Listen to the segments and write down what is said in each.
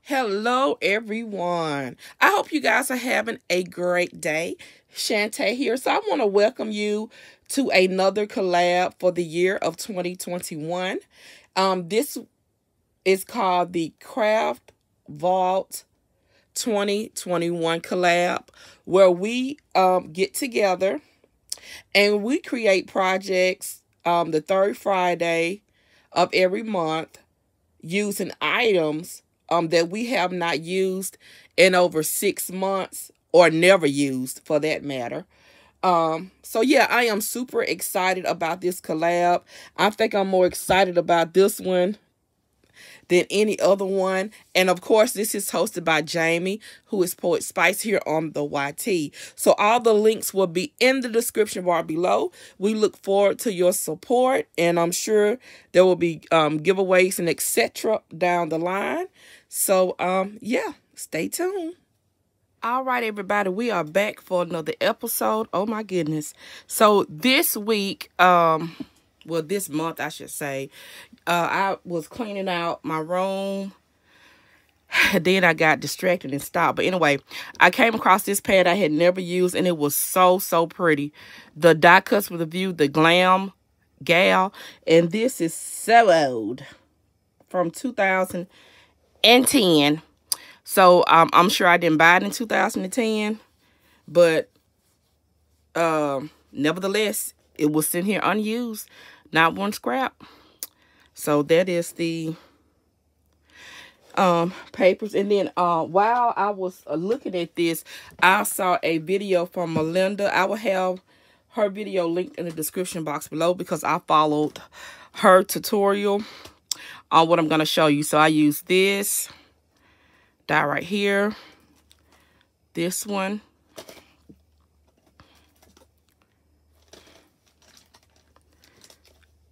Hello, everyone. I hope you guys are having a great day. Shanta here. So I want to welcome you to another collab for the year of 2021. This is called the Craft Vault 2021 collab, where we get together and we create projects the third Friday of every month using items that we have not used in over 6 months or never used for that matter. So yeah, I am super excited about this collab. I think I'm more excited about this one than any other one. And of course, this is hosted by Jamie, who is Poetspice here on the YT. So all the links will be in the description bar below. We look forward to your support, and I'm sure there will be giveaways and etc. down the line. So yeah, stay tuned. All right, everybody, we are back for another episode. Oh my goodness. So this week, well, this month I should say, I was cleaning out my room. Then I got distracted and stopped. But anyway, I came across this pad I had never used, and it was so pretty. The Die Cuts with a View, the Glam Gal. And this is so old, from 2010. So I'm sure I didn't buy it in 2010. But nevertheless, it was sitting here unused. Not one scrap. So that is the papers. And then while I was looking at this, I saw a video from Melinda. I will have her video linked in the description box below because I followed her tutorial on what I'm going to show you. So I use this die right here, this one,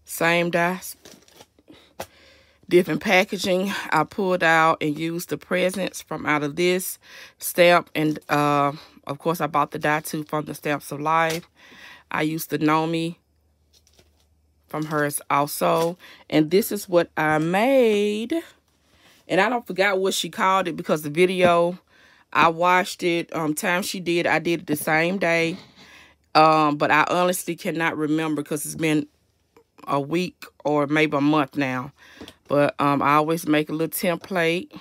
same die, different packaging. I pulled out and used the presents from out of this stamp, and of course I bought the die too from the Stamps of Life. I used the Nomi from hers also, and this is what I made. And I don't forgot what she called it because the video I watched it time she did, I did it the same day, but I honestly cannot remember because it's been a week or maybe a month now. But I always make a little template.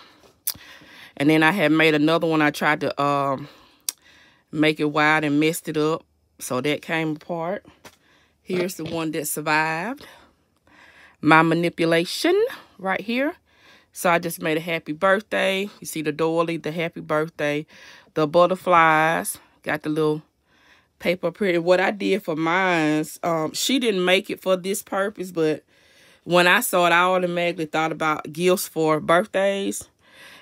And then I had made another one. I tried to make it wide and messed it up. So that came apart. Here's the one that survived my manipulation right here. So I just made a happy birthday. You see the doily, the happy birthday. The butterflies. Got the little paper print. What I did for mine, she didn't make it for this purpose, but when I saw it, I automatically thought about gifts for birthdays.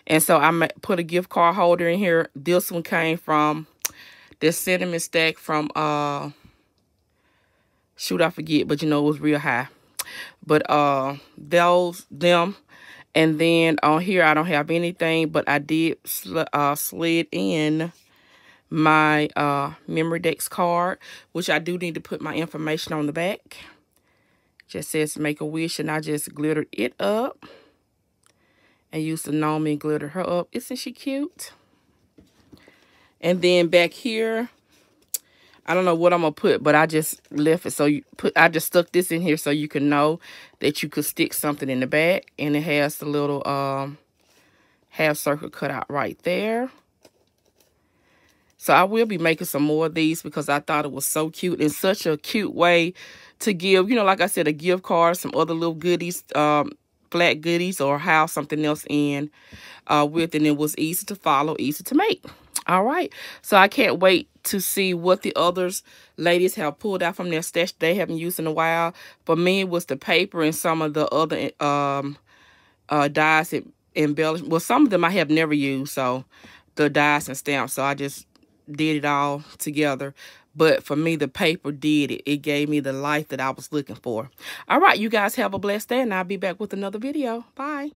And so I put a gift card holder in here. This one came from this cinnamon stack from, shoot, I forget, but you know, it was real high. But them. And then on here, I don't have anything, but I did slid in my Memory Dex card, which I do need to put my information on the back. Just says make a wish, and I just glittered it up and used the Nomi and glittered her up. Isn't she cute? And then back here, I don't know what I'm gonna put, but I just left it so I just stuck this in here so you can know that you could stick something in the back, and it has the little half circle cut out right there. So I will be making some more of these because I thought it was so cute, and such a cute way to give, you know, like I said, a gift card, some other little goodies, flat goodies, or have something else in with, and it was easy to follow, easy to make. All right, so I can't wait to see what the others ladies have pulled out from their stash they haven't used in a while. For me, it was the paper and some of the other dies and embellish. Well, some of them I have never used, so the dies and stamps. So I just did it all together. But for me, the paper did it. It gave me the life that I was looking for. All right, you guys have a blessed day, and I'll be back with another video. Bye.